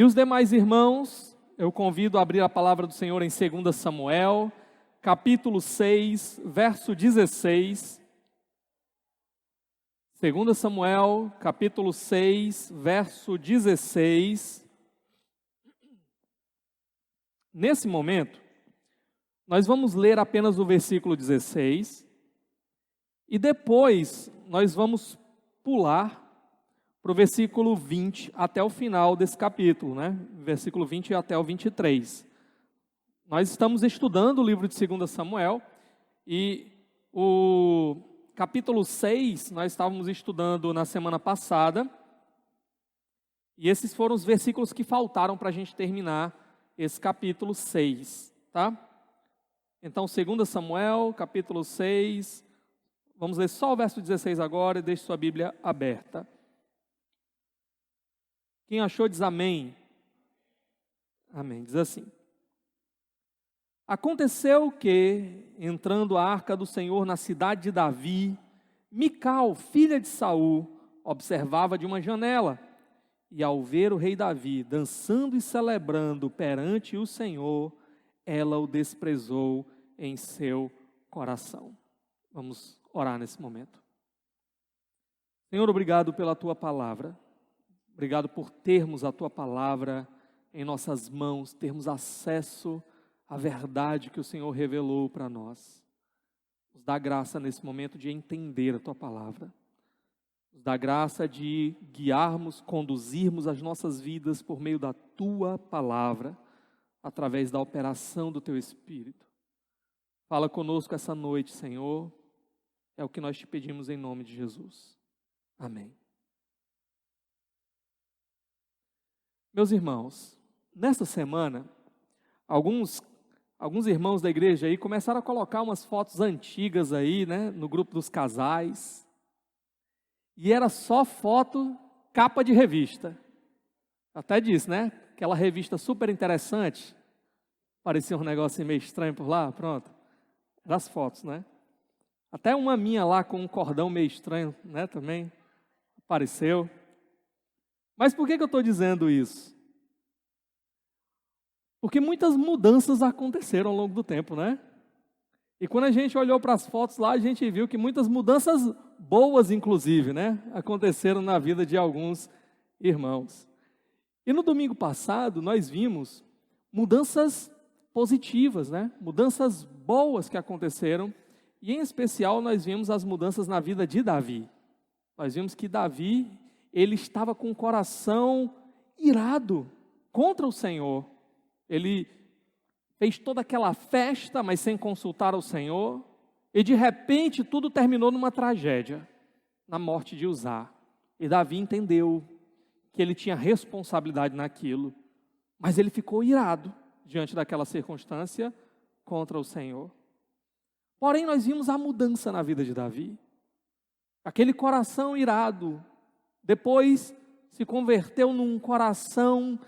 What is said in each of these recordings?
E os demais irmãos, eu convido a abrir a palavra do Senhor em 2 Samuel, capítulo 6, verso 16. 2 Samuel, capítulo 6, verso 16. Nesse momento, nós vamos ler apenas o versículo 16 e depois nós vamos pular para o versículo 20 até o final desse capítulo, né? Versículo 20 até o 23. Nós estamos estudando o livro de 2 Samuel e o capítulo 6 nós estávamos estudando na semana passada e esses foram os versículos que faltaram para a gente terminar esse capítulo 6, tá? Então, 2 Samuel, capítulo 6, vamos ler só o verso 16 agora e deixe sua Bíblia aberta. Quem achou diz amém. Amém, diz assim. Aconteceu que, entrando a arca do Senhor na cidade de Davi, Mical, filha de Saul, observava de uma janela. E ao ver o rei Davi dançando e celebrando perante o Senhor, ela o desprezou em seu coração. Vamos orar nesse momento. Senhor, obrigado pela tua palavra. Obrigado por termos a tua palavra em nossas mãos, termos acesso à verdade que o Senhor revelou para nós. Nos dá graça nesse momento de entender a tua palavra. Nos dá graça de guiarmos, conduzirmos as nossas vidas por meio da tua palavra, através da operação do teu Espírito. Fala conosco essa noite, Senhor. É o que nós te pedimos em nome de Jesus. Amém. Meus irmãos, nesta semana, alguns irmãos da igreja aí começaram a colocar umas fotos antigas aí, né, no grupo dos casais. E era só foto, capa de revista. Até disse, né? Aquela revista super interessante. Parecia um negócio meio estranho por lá, pronto. Eram as fotos, né? Até uma minha lá com um cordão meio estranho, né, também apareceu. Mas por que eu estou dizendo isso? Porque muitas mudanças aconteceram ao longo do tempo, né? E quando a gente olhou para as fotos lá, a gente viu que muitas mudanças boas, inclusive, né, aconteceram na vida de alguns irmãos. E no domingo passado, nós vimos mudanças positivas, né? Mudanças boas que aconteceram. E, em especial, nós vimos as mudanças na vida de Davi. Nós vimos que Davi, ele estava com o coração irado contra o Senhor. Ele fez toda aquela festa, mas sem consultar o Senhor. E de repente tudo terminou numa tragédia, na morte de Uzá. E Davi entendeu que ele tinha responsabilidade naquilo. Mas ele ficou irado diante daquela circunstância contra o Senhor. Porém, nós vimos a mudança na vida de Davi. Aquele coração irado, depois se converteu num coração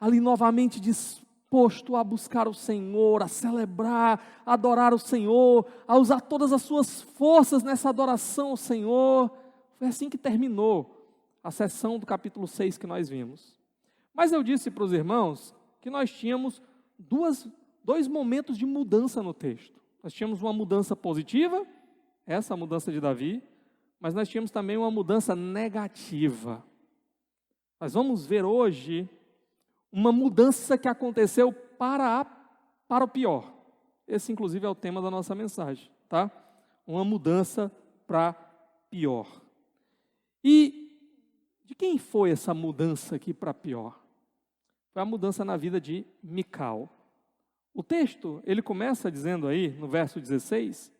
ali novamente disposto a buscar o Senhor, a celebrar, a adorar o Senhor, a usar todas as suas forças nessa adoração ao Senhor. Foi assim que terminou a sessão do capítulo 6 que nós vimos. Mas eu disse para os irmãos que nós tínhamos dois momentos de mudança no texto. Nós tínhamos uma mudança positiva, essa mudança de Davi, mas nós tínhamos também uma mudança negativa. Nós vamos ver hoje uma mudança que aconteceu para o pior. Esse, inclusive, é o tema da nossa mensagem, tá? Uma mudança para pior. E de quem foi essa mudança aqui para pior? Foi a mudança na vida de Mical. O texto, ele começa dizendo aí, no verso 16,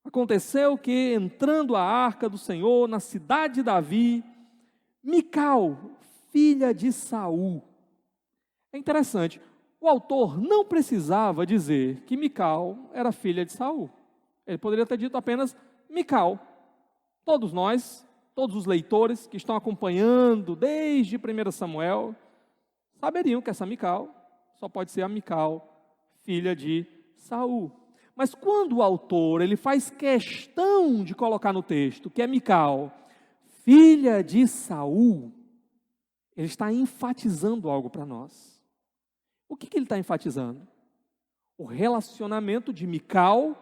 aconteceu que, entrando a arca do Senhor na cidade de Davi, Mical, filha de Saul. É interessante, o autor não precisava dizer que Mical era filha de Saul. Ele poderia ter dito apenas Mical. Todos nós, todos os leitores que estão acompanhando desde 1 Samuel, saberiam que essa Mical só pode ser a Mical, filha de Saul. Mas quando o autor ele faz questão de colocar no texto que é Mical, filha de Saul, ele está enfatizando algo para nós. O que ele está enfatizando? O relacionamento de Mical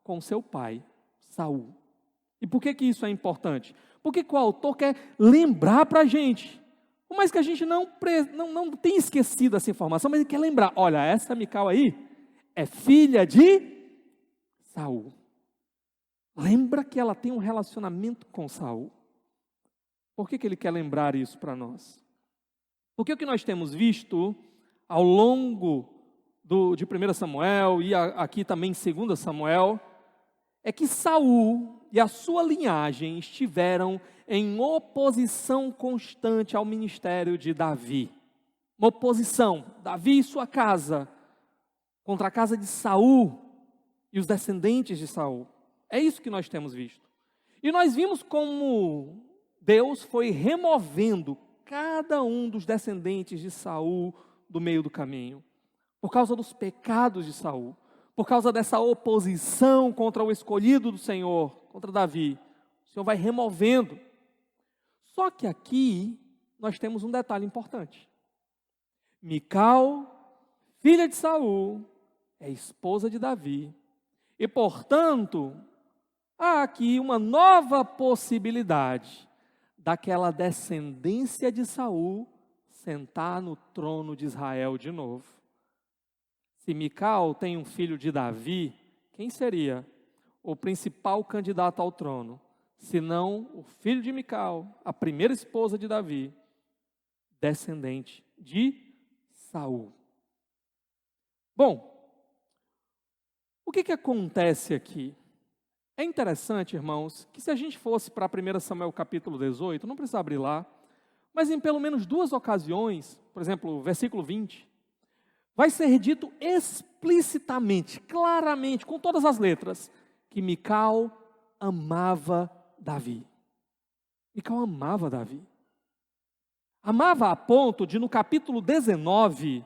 com seu pai, Saul. E por que isso é importante? Porque o autor quer lembrar para a gente, por mais que a gente não tenha esquecido essa informação, mas ele quer lembrar, olha, essa Mical aí é filha de Saul. Lembra que ela tem um relacionamento com Saul. Por que ele quer lembrar isso para nós? Porque o que nós temos visto ao longo de 1 Samuel e aqui também em 2 Samuel, é que Saul e a sua linhagem estiveram em oposição constante ao ministério de Davi. Uma oposição, Davi e sua casa, contra a casa de Saul e os descendentes de Saul. É isso que nós temos visto. E nós vimos como Deus foi removendo cada um dos descendentes de Saul do meio do caminho, por causa dos pecados de Saul, por causa dessa oposição contra o escolhido do Senhor, contra Davi. O Senhor vai removendo. Só que aqui nós temos um detalhe importante. Mical, filha de Saul, é esposa de Davi. E, portanto, há aqui uma nova possibilidade daquela descendência de Saul sentar no trono de Israel de novo. Se Mical tem um filho de Davi, quem seria o principal candidato ao trono? Senão o filho de Mical, a primeira esposa de Davi, descendente de Saul. Bom, o que acontece aqui? É interessante, irmãos, que se a gente fosse para 1 Samuel capítulo 18, não precisa abrir lá, mas em pelo menos 2 ocasiões, por exemplo, o versículo 20, vai ser dito explicitamente, claramente, com todas as letras, que Mical amava Davi. Mical amava Davi. Amava a ponto de, no capítulo 19,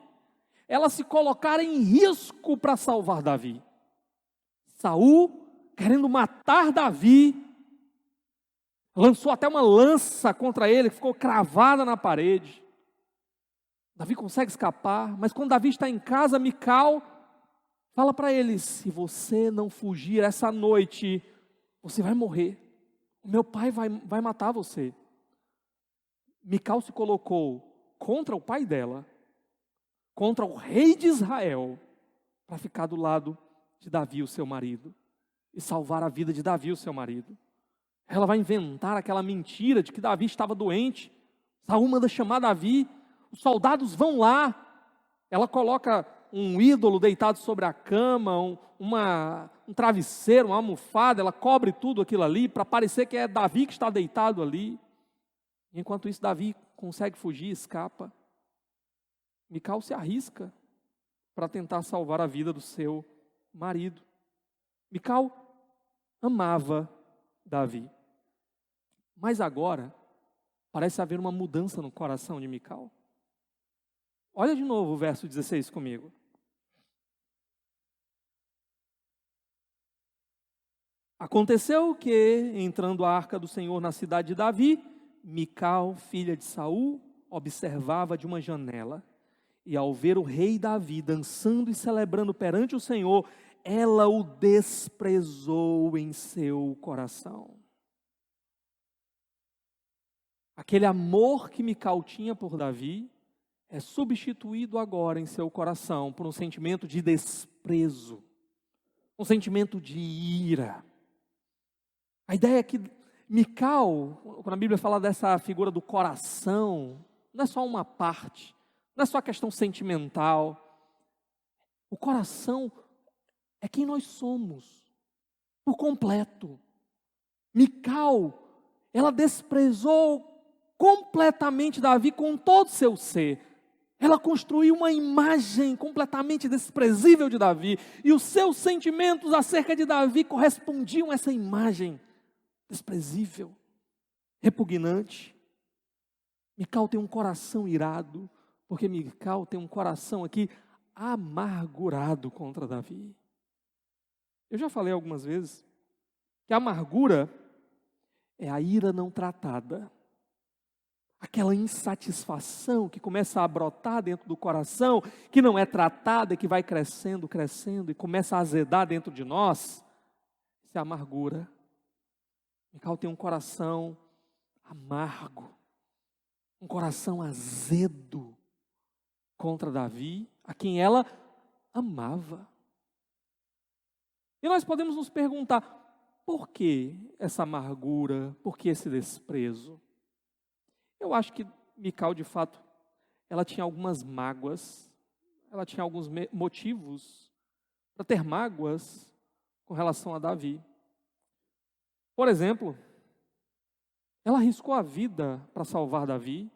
ela se colocar em risco para salvar Davi. Saul, querendo matar Davi, lançou até uma lança contra ele, que ficou cravada na parede. Davi consegue escapar, mas quando Davi está em casa, Mical fala para ele: se você não fugir essa noite, você vai morrer. O meu pai vai matar você. Mical se colocou contra o pai dela, contra o rei de Israel, para ficar do lado de Davi, o seu marido, e salvar a vida de Davi, o seu marido. Ela vai inventar aquela mentira de que Davi estava doente. Saul manda chamar Davi, os soldados vão lá, ela coloca um ídolo deitado sobre a cama, um travesseiro, uma almofada, ela cobre tudo aquilo ali, para parecer que é Davi que está deitado ali. Enquanto isso, Davi consegue fugir, escapa. Mical se arrisca para tentar salvar a vida do seu marido. Mical amava Davi. Mas agora, parece haver uma mudança no coração de Mical. Olha de novo o verso 16 comigo. Aconteceu que, entrando a arca do Senhor na cidade de Davi, Mical, filha de Saul, observava de uma janela. E ao ver o rei Davi dançando e celebrando perante o Senhor, ela o desprezou em seu coração. Aquele amor que Mical tinha por Davi é substituído agora em seu coração por um sentimento de desprezo, um sentimento de ira. A ideia é que Mical, quando a Bíblia fala dessa figura do coração, não é só uma parte, não é só questão sentimental. O coração é quem nós somos, por completo. Mical, ela desprezou completamente Davi com todo o seu ser. Ela construiu uma imagem completamente desprezível de Davi, e os seus sentimentos acerca de Davi correspondiam a essa imagem desprezível, repugnante. Mical tem um coração irado, porque Mical tem um coração aqui amargurado contra Davi. Eu já falei algumas vezes que a amargura é a ira não tratada. aquela insatisfação que começa a brotar dentro do coração, que não é tratada, que vai crescendo, crescendo e começa a azedar dentro de nós, isso é amargura. Mical tem um coração amargo, um coração azedo contra Davi, a quem ela amava. E nós podemos nos perguntar, por que essa amargura, por que esse desprezo? Eu acho que Mical, de fato, ela tinha algumas mágoas, ela tinha alguns motivos para ter mágoas com relação a Davi. Por exemplo, ela arriscou a vida para salvar Davi.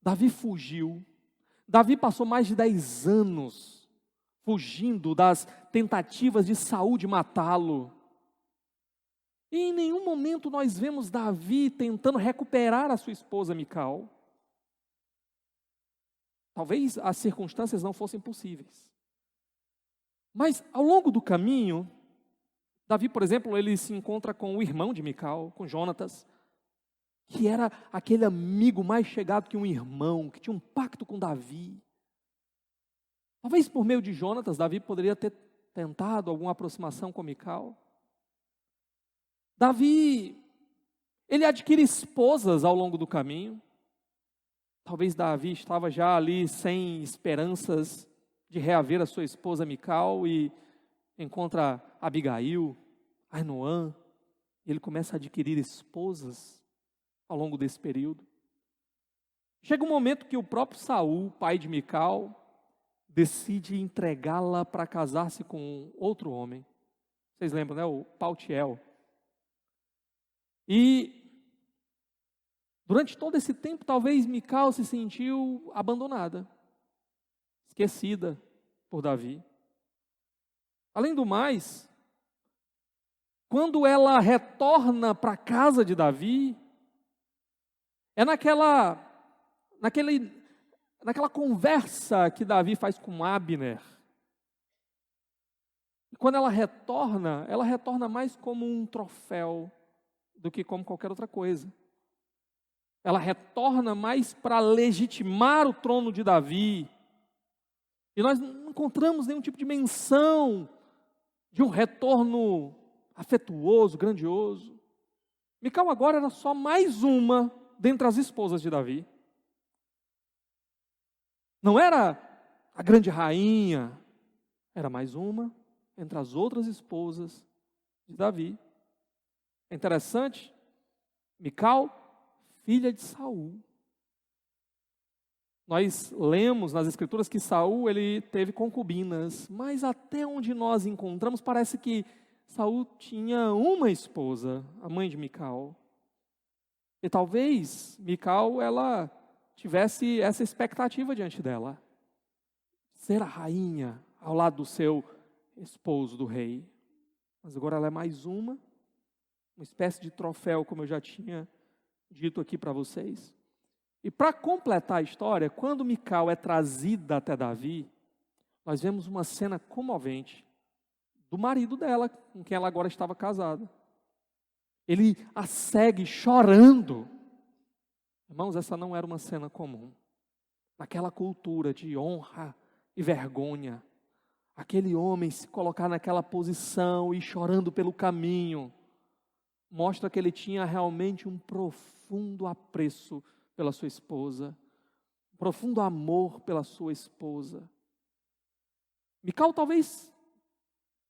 Davi fugiu. Davi passou mais de 10 anos fugindo das tentativas de Saul de matá-lo. E em nenhum momento nós vemos Davi tentando recuperar a sua esposa Mical. Talvez as circunstâncias não fossem possíveis. Mas ao longo do caminho, Davi, por exemplo, ele se encontra com o irmão de Mical, com Jonatas, que era aquele amigo mais chegado que um irmão, que tinha um pacto com Davi. Talvez por meio de Jonatas, Davi poderia ter tentado alguma aproximação com Mical. Davi, ele adquire esposas ao longo do caminho. Talvez Davi estava já ali sem esperanças de reaver a sua esposa Mical e encontra Abigail, Ainoã, e ele começa a adquirir esposas ao longo desse período. Chega um momento que o próprio Saul, pai de Mical, decide entregá-la para casar-se com outro homem. Vocês lembram, né? O Paltiel. E durante todo esse tempo, talvez Mical se sentiu abandonada, esquecida por Davi. Além do mais, quando ela retorna para a casa de Davi, é naquela conversa que Davi faz com Abner. E quando ela retorna mais como um troféu do que como qualquer outra coisa. Ela retorna mais para legitimar o trono de Davi. E nós não encontramos nenhum tipo de menção de um retorno afetuoso, grandioso. Mical agora era só mais uma dentre as esposas de Davi. Não era a grande rainha, era mais uma entre as outras esposas de Davi. É interessante, Mical, filha de Saul. Nós lemos nas Escrituras que Saul ele teve concubinas, mas até onde nós encontramos, parece que Saul tinha uma esposa, a mãe de Mical. E talvez Mical ela tivesse essa expectativa diante dela, ser a rainha ao lado do seu esposo, do rei. Mas agora ela é mais uma espécie de troféu, como eu já tinha dito aqui para vocês. E para completar a história, quando Mical é trazida até Davi, nós vemos uma cena comovente do marido dela, com quem ela agora estava casada. Ele a segue chorando. Irmãos, essa não era uma cena comum. Naquela cultura de honra e vergonha, aquele homem se colocar naquela posição e chorando pelo caminho, mostra que ele tinha realmente um profundo apreço pela sua esposa, um profundo amor pela sua esposa. Mical talvez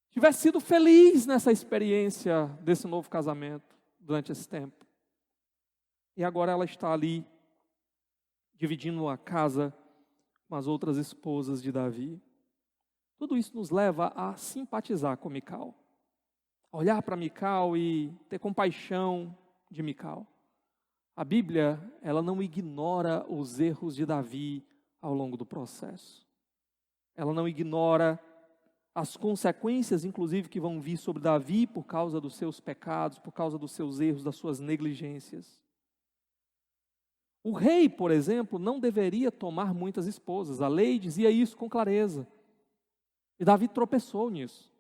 tivesse sido feliz nessa experiência desse novo casamento durante esse tempo. E agora ela está ali, dividindo a casa com as outras esposas de Davi. Tudo isso nos leva a simpatizar com Mical. Olhar para Mical e ter compaixão de Mical. A Bíblia, ela não ignora os erros de Davi ao longo do processo. Ela não ignora as consequências, inclusive, que vão vir sobre Davi por causa dos seus pecados, por causa dos seus erros, das suas negligências. O rei, por exemplo, não deveria tomar muitas esposas. A lei dizia isso com clareza. E Davi tropeçou nisso.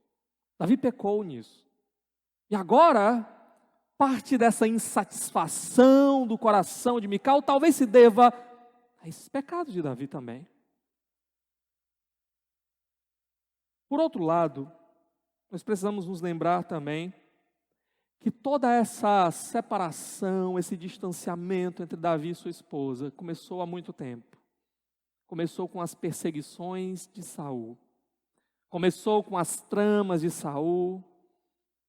Davi pecou nisso. E agora, parte dessa insatisfação do coração de Mical talvez se deva a esse pecado de Davi também. Por outro lado, nós precisamos nos lembrar também que toda essa separação, esse distanciamento entre Davi e sua esposa começou há muito tempo. Começou com as perseguições de Saul. Começou com as tramas de Saul,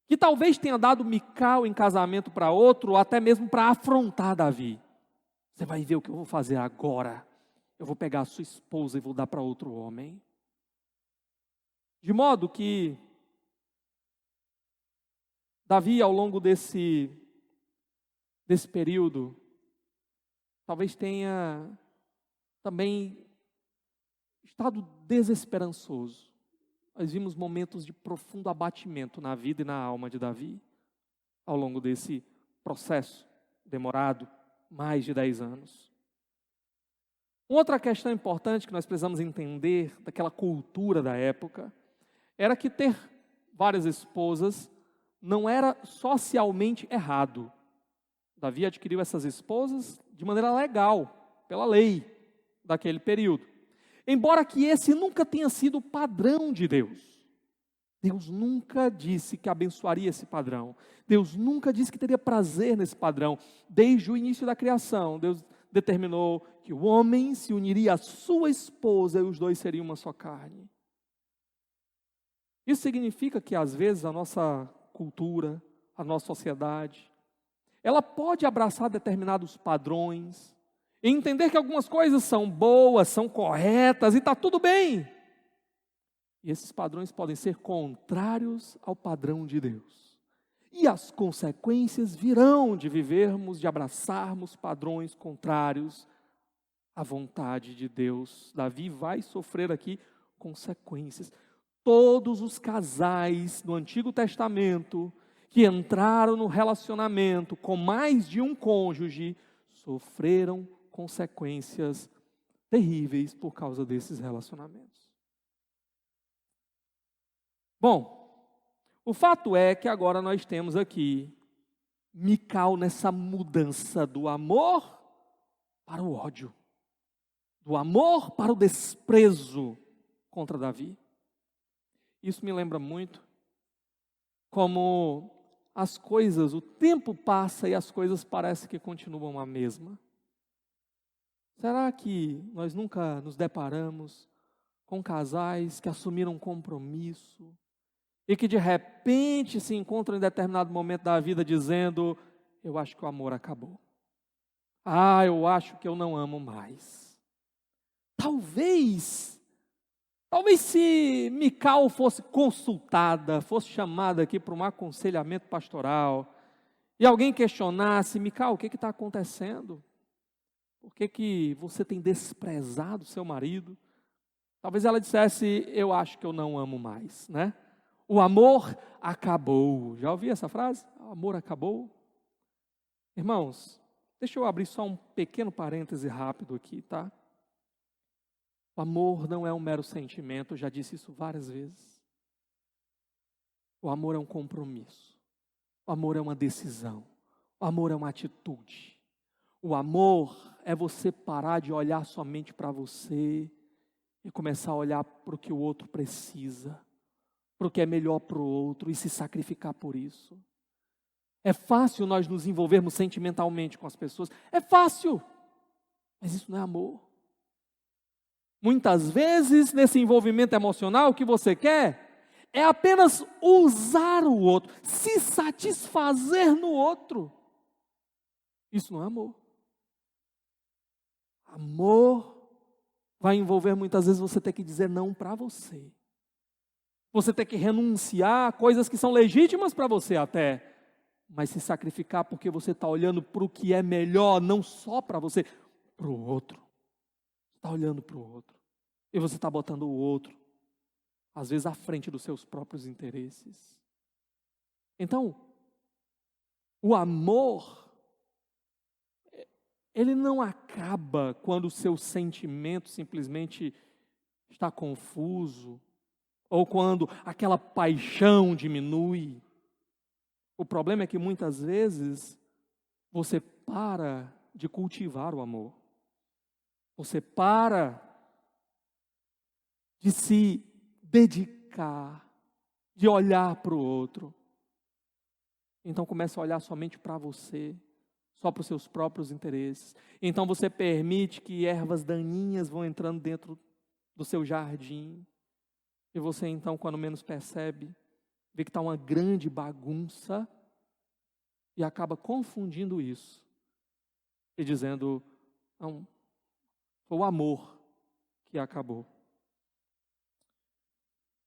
que talvez tenha dado Mical em casamento para outro, ou até mesmo para afrontar Davi. Você vai ver o que eu vou fazer agora. Eu vou pegar a sua esposa e vou dar para outro homem. De modo que Davi, ao longo desse período, talvez tenha também estado desesperançoso. Nós vimos momentos de profundo abatimento na vida e na alma de Davi, ao longo desse processo demorado, mais de 10 anos. Outra questão importante que nós precisamos entender daquela cultura da época, era que ter várias esposas não era socialmente errado. Davi adquiriu essas esposas de maneira legal, pela lei daquele período. Embora que esse nunca tenha sido o padrão de Deus. Deus nunca disse que abençoaria esse padrão. Deus nunca disse que teria prazer nesse padrão. Desde o início da criação, Deus determinou que o homem se uniria à sua esposa e os dois seriam uma só carne. Isso significa que às vezes a nossa cultura, a nossa sociedade, ela pode abraçar determinados padrões e entender que algumas coisas são boas, são corretas e está tudo bem. E esses padrões podem ser contrários ao padrão de Deus. E as consequências virão de vivermos, de abraçarmos padrões contrários à vontade de Deus. Davi vai sofrer aqui consequências. Todos os casais do Antigo Testamento que entraram no relacionamento com mais de um cônjuge sofreram consequências terríveis por causa desses relacionamentos. Bom, o fato é que agora nós temos aqui Mical nessa mudança do amor para o ódio, do amor para o desprezo contra Davi. Isso me lembra muito como as coisas, o tempo passa e as coisas parecem que continuam a mesma. Será que nós nunca nos deparamos com casais que assumiram um compromisso e que de repente se encontram em determinado momento da vida dizendo: eu acho que o amor acabou. Ah, eu acho que eu não amo mais. Talvez se Mical fosse consultada, fosse chamada aqui para um aconselhamento pastoral, e alguém questionasse: Mical, o que está acontecendo? Por que você tem desprezado seu marido? Talvez ela dissesse: eu acho que eu não amo mais, né? O amor acabou. Já ouviu essa frase? O amor acabou. Irmãos, deixa eu abrir só um pequeno parêntese rápido aqui, tá? O amor não é um mero sentimento, eu já disse isso várias vezes. O amor é um compromisso. O amor é uma decisão. O amor é uma atitude. O amor é você parar de olhar somente para você e começar a olhar para o que o outro precisa, para o que é melhor para o outro e se sacrificar por isso. É fácil nós nos envolvermos sentimentalmente com as pessoas. É fácil, mas isso não é amor. Muitas vezes, nesse envolvimento emocional, o que você quer é apenas usar o outro, se satisfazer no outro. Isso não é amor. Amor vai envolver muitas vezes você ter que dizer não para você. Você ter que renunciar a coisas que são legítimas para você até, mas se sacrificar porque você está olhando para o que é melhor, não só para você, para o outro. Está olhando para o outro. E você está botando o outro, às vezes, à frente dos seus próprios interesses. Então, o amor, ele não acaba quando o seu sentimento simplesmente está confuso, ou quando aquela paixão diminui. O problema é que muitas vezes você para de cultivar o amor. Você para de se dedicar, de olhar para o outro. Então começa a olhar somente para você, só para os seus próprios interesses. Então você permite que ervas daninhas vão entrando dentro do seu jardim. E você então, quando menos percebe, vê que está uma grande bagunça e acaba confundindo isso. E dizendo, não, foi o amor que acabou.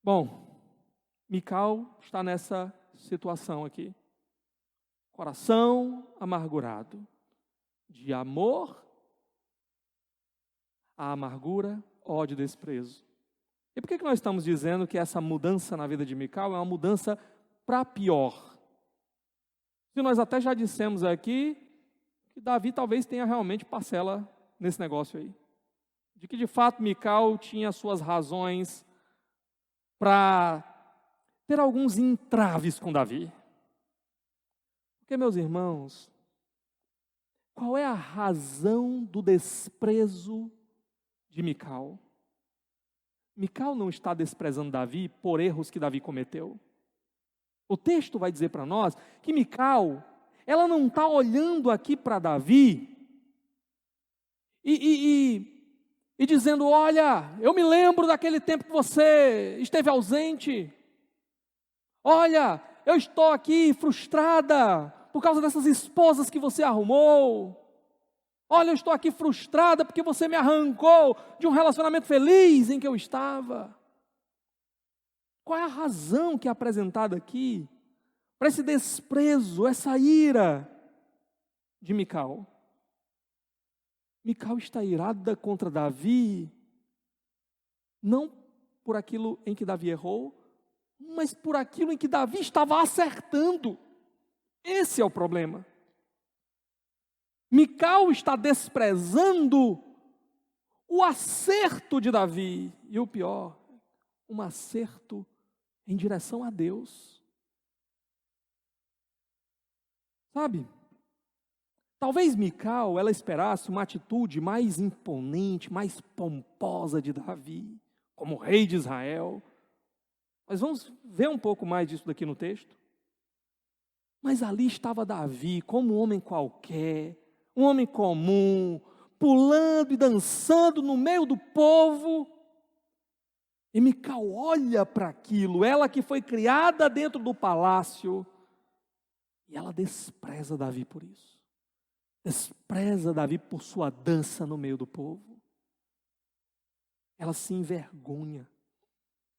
Bom, Mical está nessa situação aqui. Coração amargurado. De amor a amargura, ódio e desprezo. E por que nós estamos dizendo que essa mudança na vida de Mical é uma mudança para pior? Se nós até já dissemos aqui que Davi talvez tenha realmente parcela nesse negócio aí. De que de fato Mical tinha suas razões para ter alguns entraves com Davi. Porque, meus irmãos, qual é a razão do desprezo de Mical? Mical não está desprezando Davi por erros que Davi cometeu. O texto vai dizer para nós que Mical, ela não está olhando aqui para Davi e dizendo, olha, eu me lembro daquele tempo que você esteve ausente. Olha, eu estou aqui frustrada por causa dessas esposas que você arrumou. Olha, eu estou aqui frustrada porque você me arrancou de um relacionamento feliz em que eu estava. Qual é a razão que é apresentada aqui para esse desprezo, essa ira de Mical? Mical está irada contra Davi, não por aquilo em que Davi errou, mas por aquilo em que Davi estava acertando. Esse é o problema. Mical está desprezando o acerto de Davi. E o pior, um acerto em direção a Deus. Sabe? Talvez Mical, ela esperasse uma atitude mais imponente, mais pomposa de Davi, como rei de Israel. Mas vamos ver um pouco mais disso daqui no texto. Mas ali estava Davi, como um homem qualquer, um homem comum, pulando e dançando no meio do povo. E Mical olha para aquilo, ela que foi criada dentro do palácio, e ela despreza Davi por isso. Despreza Davi por sua dança no meio do povo. Ela se envergonha.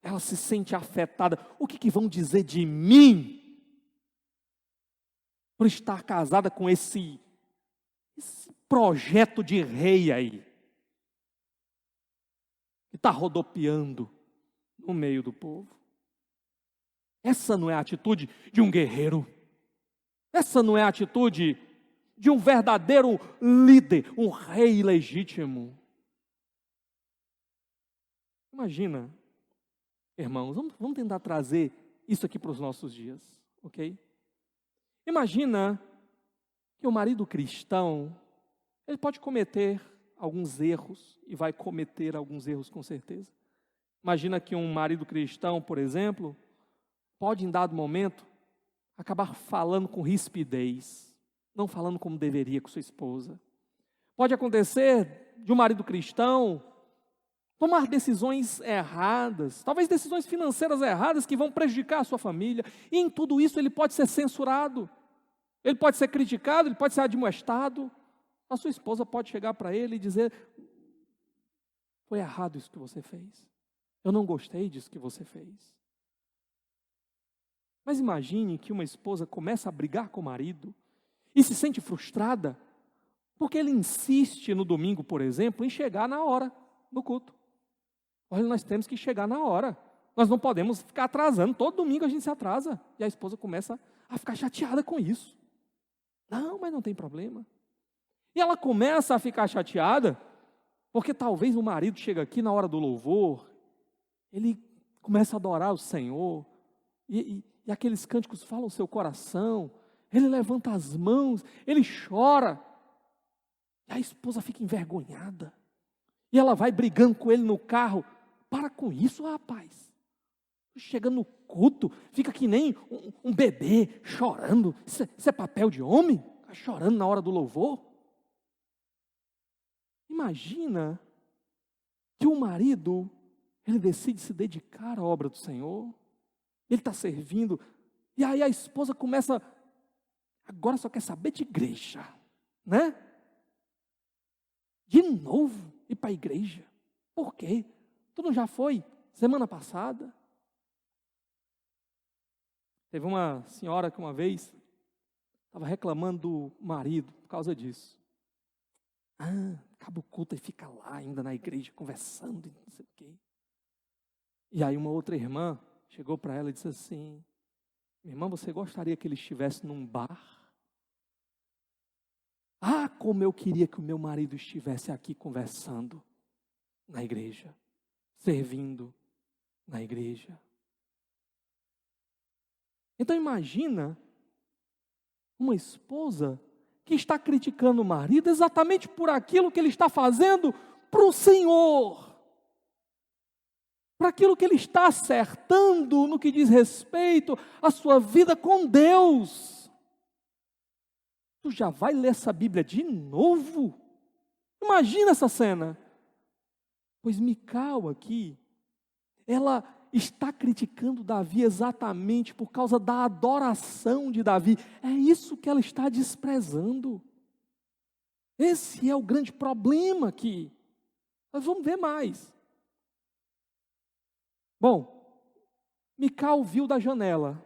Ela se sente afetada. O que vão dizer de mim por estar casada com esse projeto de rei aí, que está rodopiando no meio do povo? Essa não é a atitude de um guerreiro. Essa não é a atitude de um verdadeiro líder, um rei legítimo. Imagina, irmãos, vamos tentar trazer isso aqui para os nossos dias, ok? Imagina que o marido cristão, ele pode cometer alguns erros, e vai cometer alguns erros com certeza. Imagina que um marido cristão, por exemplo, pode em dado momento acabar falando com rispidez, não falando como deveria com sua esposa. Pode acontecer de um marido cristão tomar decisões erradas, talvez decisões financeiras erradas que vão prejudicar a sua família, e em tudo isso ele pode ser censurado, ele pode ser criticado, ele pode ser admoestado. A sua esposa pode chegar para ele e dizer, foi errado isso que você fez, eu não gostei disso que você fez. Mas imagine que uma esposa começa a brigar com o marido e se sente frustrada porque ele insiste no domingo, por exemplo, em chegar na hora no culto. Olha, nós temos que chegar na hora. Nós não podemos ficar atrasando. Todo domingo a gente se atrasa. E a esposa começa a ficar chateada com isso. Não, mas não tem problema. E ela começa a ficar chateada porque talvez o marido chega aqui na hora do louvor, ele começa a adorar o Senhor, e e aqueles cânticos falam o seu coração, ele levanta as mãos, ele chora, e a esposa fica envergonhada, e ela vai brigando com ele no carro. Para com isso, rapaz. Chega no culto, fica que nem um bebê chorando. Isso é papel de homem? Tá chorando na hora do louvor? Imagina que o marido, ele decide se dedicar à obra do Senhor, ele está servindo, e aí a esposa começa, agora só quer saber de igreja, né? De novo ir para a igreja. Por quê? Tu não já foi semana passada? Teve uma senhora que uma vez estava reclamando do marido por causa disso. Acaba o culto e fica lá ainda na igreja conversando, não sei o quê. E aí uma outra irmã chegou para ela e disse assim: minha irmã, você gostaria que ele estivesse num bar? Como eu queria que o meu marido estivesse aqui conversando na igreja, servindo na igreja. Então imagina uma esposa que está criticando o marido exatamente por aquilo que ele está fazendo para o Senhor, para aquilo que ele está acertando no que diz respeito à sua vida com Deus. Tu já vai ler essa Bíblia de novo? Imagina essa cena. Pois Mical aqui, ela está criticando Davi exatamente por causa da adoração de Davi. É isso que ela está desprezando. Esse é o grande problema aqui. Nós vamos ver mais. Bom, Mical viu da janela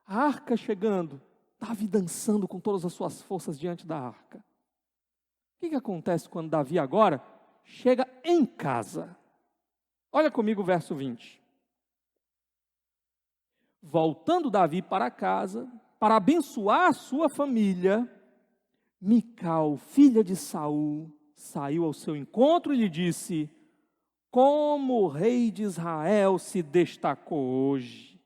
a arca chegando, Davi dançando com todas as suas forças diante da arca. O que acontece quando Davi agora chega em casa? Olha comigo o verso 20. Voltando Davi para casa, para abençoar a sua família, Mical, filha de Saul, saiu ao seu encontro e lhe disse: como o rei de Israel se destacou hoje,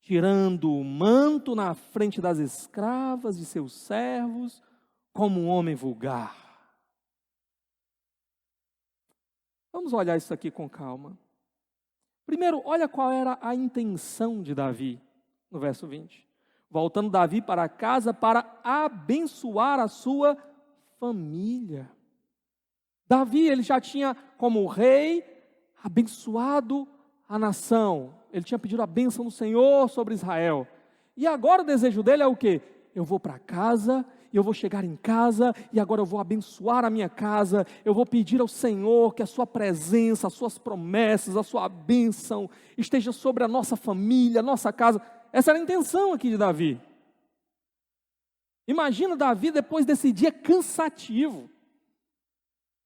tirando o manto na frente das escravas de seus servos, como um homem vulgar. Vamos olhar isso aqui com calma. Primeiro, olha qual era a intenção de Davi, no verso 20. Voltando Davi para casa para abençoar a sua família. Davi, ele já tinha, como rei, abençoado a nação. Ele tinha pedido a bênção do Senhor sobre Israel. E agora o desejo dele é o quê? Eu vou para casa, e eu vou chegar em casa, e agora eu vou abençoar a minha casa, eu vou pedir ao Senhor que a sua presença, as suas promessas, a sua bênção esteja sobre a nossa família, a nossa casa. Essa era a intenção aqui de Davi. Imagina Davi depois desse dia cansativo.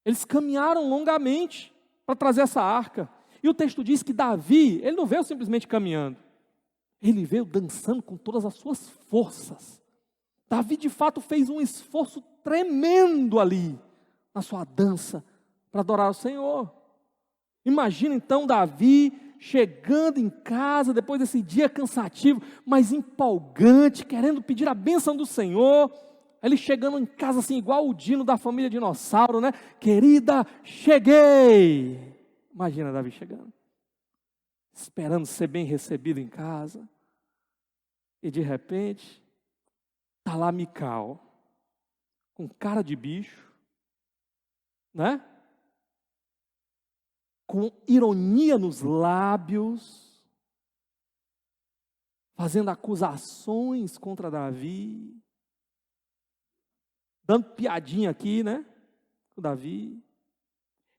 Eles caminharam longamente para trazer essa arca. E o texto diz que Davi, ele não veio simplesmente caminhando. Ele veio dançando com todas as suas forças. Davi de fato fez um esforço tremendo ali, na sua dança, para adorar o Senhor. Imagina então Davi chegando em casa, depois desse dia cansativo, mas empolgante, querendo pedir a bênção do Senhor. Ele chegando em casa assim, igual o Dino da família Dinossauro, né? Querida, cheguei! Imagina Davi chegando, esperando ser bem recebido em casa. E de repente, está lá Mical, com cara de bicho, né? Com ironia nos lábios, fazendo acusações contra Davi, dando piadinha aqui, né? Com Davi.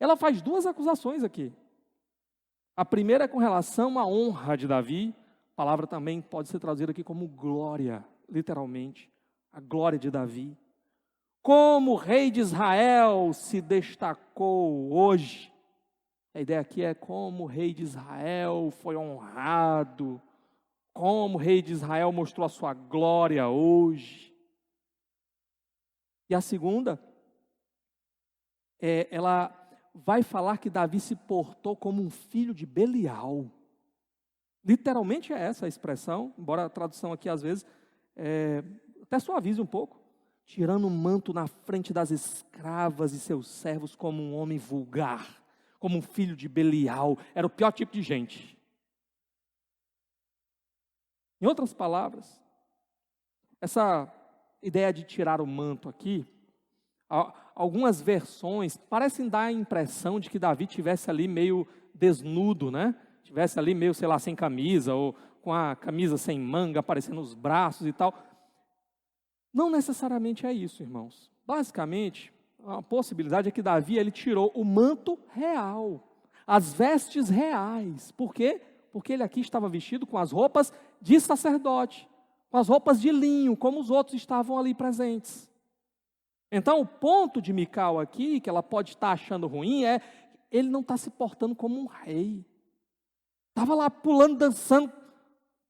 Ela faz duas acusações aqui. A primeira é com relação à honra de Davi. A palavra também pode ser traduzida aqui como glória, literalmente. A glória de Davi. Como o rei de Israel se destacou hoje. A ideia aqui é como o rei de Israel foi honrado. Como o rei de Israel mostrou a sua glória hoje. E a segunda, ela vai falar que Davi se portou como um filho de Belial. Literalmente é essa a expressão, embora a tradução aqui às vezes até suavize um pouco. Tirando o manto na frente das escravas e seus servos como um homem vulgar, como um filho de Belial. Era o pior tipo de gente. Em outras palavras, essa ideia de tirar o manto aqui, algumas versões parecem dar a impressão de que Davi tivesse ali meio desnudo, né? Tivesse ali meio, sei lá, sem camisa, ou com a camisa sem manga, aparecendo os braços e tal. Não necessariamente é isso, irmãos. Basicamente, a possibilidade é que Davi, ele tirou o manto real, as vestes reais. Por quê? Porque ele aqui estava vestido com as roupas de sacerdote, com as roupas de linho, como os outros estavam ali presentes. Então, o ponto de Mical aqui, que ela pode estar achando ruim, é ele não está se portando como um rei. Estava lá pulando, dançando,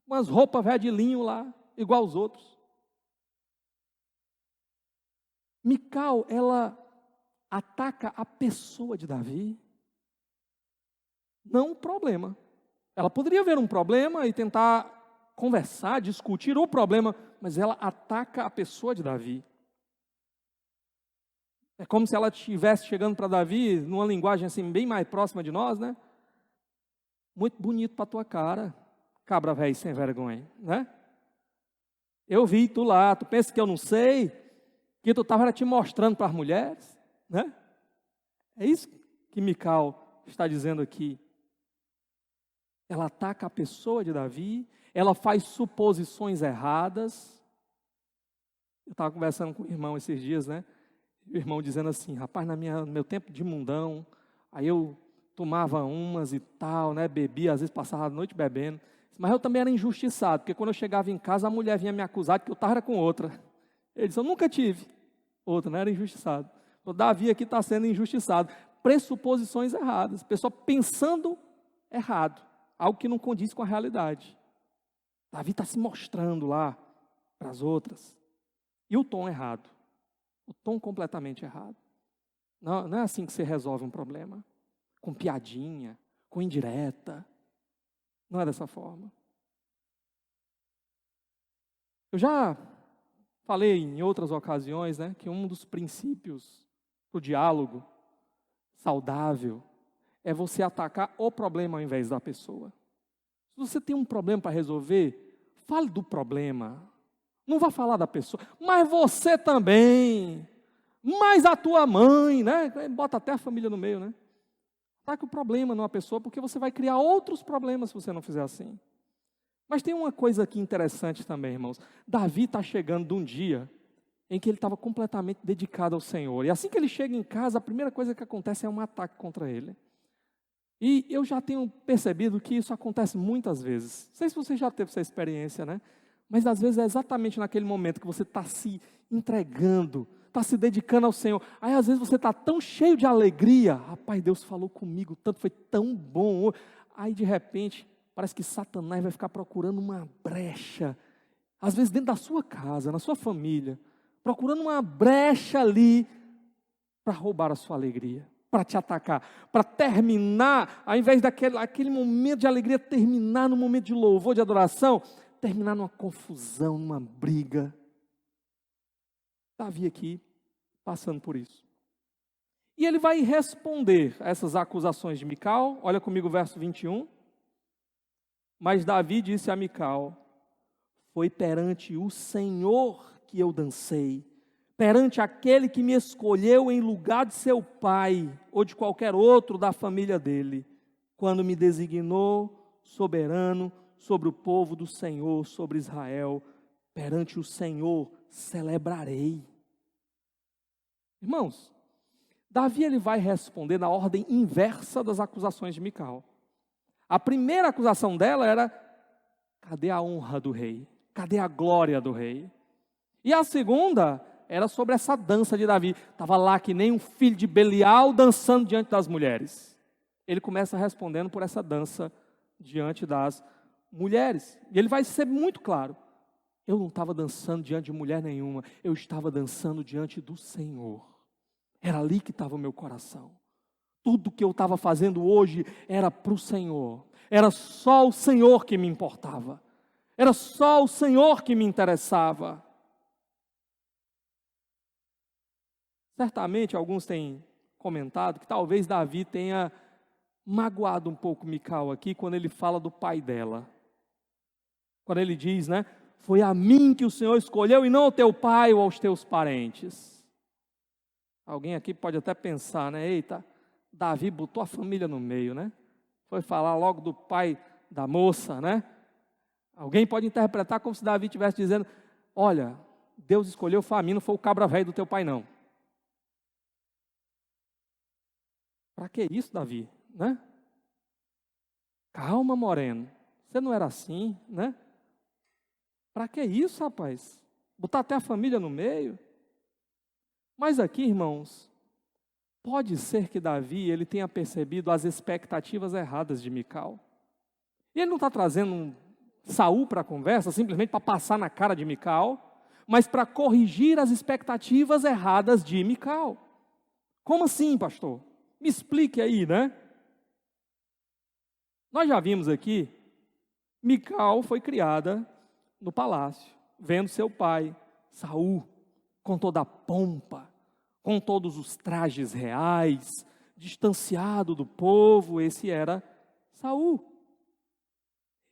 com as roupas velhas de linho lá, igual os outros. Mical, ela ataca a pessoa de Davi, não o problema. Ela poderia ver um problema e tentar conversar, discutir o problema, mas ela ataca a pessoa de Davi. É como se ela estivesse chegando para Davi, numa linguagem assim bem mais próxima de nós, né? Muito bonito para a tua cara, cabra velho sem vergonha, né? Eu vi tu lá, tu pensa que eu não sei, que tu estava te mostrando para as mulheres, né? É isso que Mical está dizendo aqui. Ela ataca a pessoa de Davi, ela faz suposições erradas. Eu estava conversando com o irmão esses dias, né? O irmão dizendo assim, rapaz, no meu tempo de mundão, aí eu tomava umas e tal, né? Bebia, às vezes passava a noite bebendo. Mas eu também era injustiçado, porque quando eu chegava em casa, a mulher vinha me acusar de que eu estava com outra. Ele disse, eu nunca tive outra, não era injustiçado. O Davi aqui está sendo injustiçado. Pressuposições erradas, pessoa pensando errado, algo que não condiz com a realidade. Davi está se mostrando lá para as outras. E o tom errado, o tom completamente errado. Não é assim que você resolve um problema, com piadinha, com indireta. Não é dessa forma. Eu já falei em outras ocasiões, né, que um dos princípios do diálogo saudável é você atacar o problema ao invés da pessoa. Se você tem um problema para resolver, fale do problema. Não vá falar da pessoa, mas você também, mas a tua mãe, né? Bota até a família no meio, né? Ataque o problema numa pessoa, porque você vai criar outros problemas se você não fizer assim. Mas tem uma coisa aqui interessante também, irmãos. Davi está chegando de um dia em que ele estava completamente dedicado ao Senhor. E assim que ele chega em casa, a primeira coisa que acontece é um ataque contra ele. E eu já tenho percebido que isso acontece muitas vezes. Não sei se você já teve essa experiência, né? Mas às vezes é exatamente naquele momento que você está se entregando, está se dedicando ao Senhor. Aí às vezes você está tão cheio de alegria. Rapaz, Deus falou comigo tanto, foi tão bom. Aí de repente, parece que Satanás vai ficar procurando uma brecha. Às vezes dentro da sua casa, na sua família. Procurando uma brecha ali para roubar a sua alegria, para te atacar, para terminar, ao invés daquele momento de alegria, terminar no momento de louvor, de adoração, terminar numa confusão, numa briga. Davi aqui, passando por isso. E ele vai responder a essas acusações de Mical. Olha comigo o verso 21. Mas Davi disse a Mical, foi perante o Senhor que eu dancei, perante aquele que me escolheu em lugar de seu pai, ou de qualquer outro da família dele, quando me designou soberano sobre o povo do Senhor, sobre Israel, perante o Senhor celebrarei. Irmãos, Davi ele vai responder na ordem inversa das acusações de Mical. A primeira acusação dela era, cadê a honra do rei? Cadê a glória do rei? E a segunda era sobre essa dança de Davi. Estava lá que nem um filho de Belial dançando diante das mulheres. Ele começa respondendo por essa dança diante das mulheres. E ele vai ser muito claro. Eu não estava dançando diante de mulher nenhuma. Eu estava dançando diante do Senhor. Era ali que estava o meu coração. Tudo que eu estava fazendo hoje era para o Senhor. Era só o Senhor que me importava. Era só o Senhor que me interessava. Certamente alguns têm comentado que talvez Davi tenha magoado um pouco Mical aqui quando ele fala do pai dela. Quando ele diz, né? Foi a mim que o Senhor escolheu e não ao teu pai ou aos teus parentes. Alguém aqui pode até pensar, né? Eita, Davi botou a família no meio, né? Foi falar logo do pai da moça, né? Alguém pode interpretar como se Davi estivesse dizendo, olha, Deus escolheu foi a mim, não foi o cabra velho do teu pai não. Para que isso, Davi? Né? Calma, Moreno. Você não era assim, né? Para que isso, rapaz? Botar até a família no meio? Mas aqui, irmãos, pode ser que Davi ele tenha percebido as expectativas erradas de Mical. E ele não está trazendo Saul para a conversa simplesmente para passar na cara de Mical, mas para corrigir as expectativas erradas de Mical. Como assim, pastor? Me explique aí, né? Nós já vimos aqui, Mical foi criada no palácio, vendo seu pai, Saul, com toda a pompa, com todos os trajes reais, distanciado do povo, esse era Saul.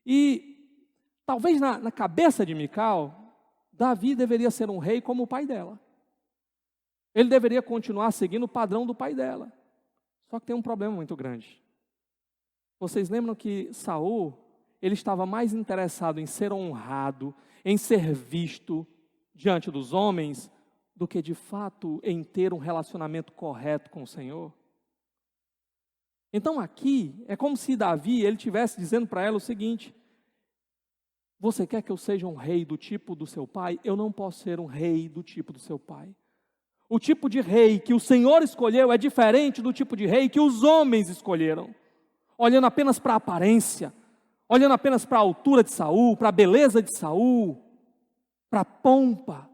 E talvez na cabeça de Mical, Davi deveria ser um rei como o pai dela. Ele deveria continuar seguindo o padrão do pai dela. Só que tem um problema muito grande. Vocês lembram que Saul, ele estava mais interessado em ser honrado, em ser visto diante dos homens, do que de fato em ter um relacionamento correto com o Senhor? Então aqui, é como se Davi, ele estivesse dizendo para ela o seguinte, você quer que eu seja um rei do tipo do seu pai? Eu não posso ser um rei do tipo do seu pai. O tipo de rei que o Senhor escolheu é diferente do tipo de rei que os homens escolheram. Olhando apenas para a aparência, olhando apenas para a altura de Saul, para a beleza de Saul, para a pompa.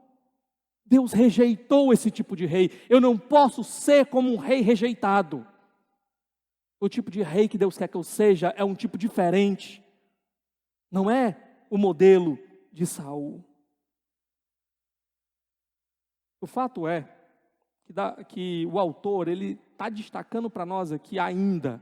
Deus rejeitou esse tipo de rei. Eu não posso ser como um rei rejeitado. O tipo de rei que Deus quer que eu seja é um tipo diferente. Não é o modelo de Saul. O fato é que o autor ele está destacando para nós aqui ainda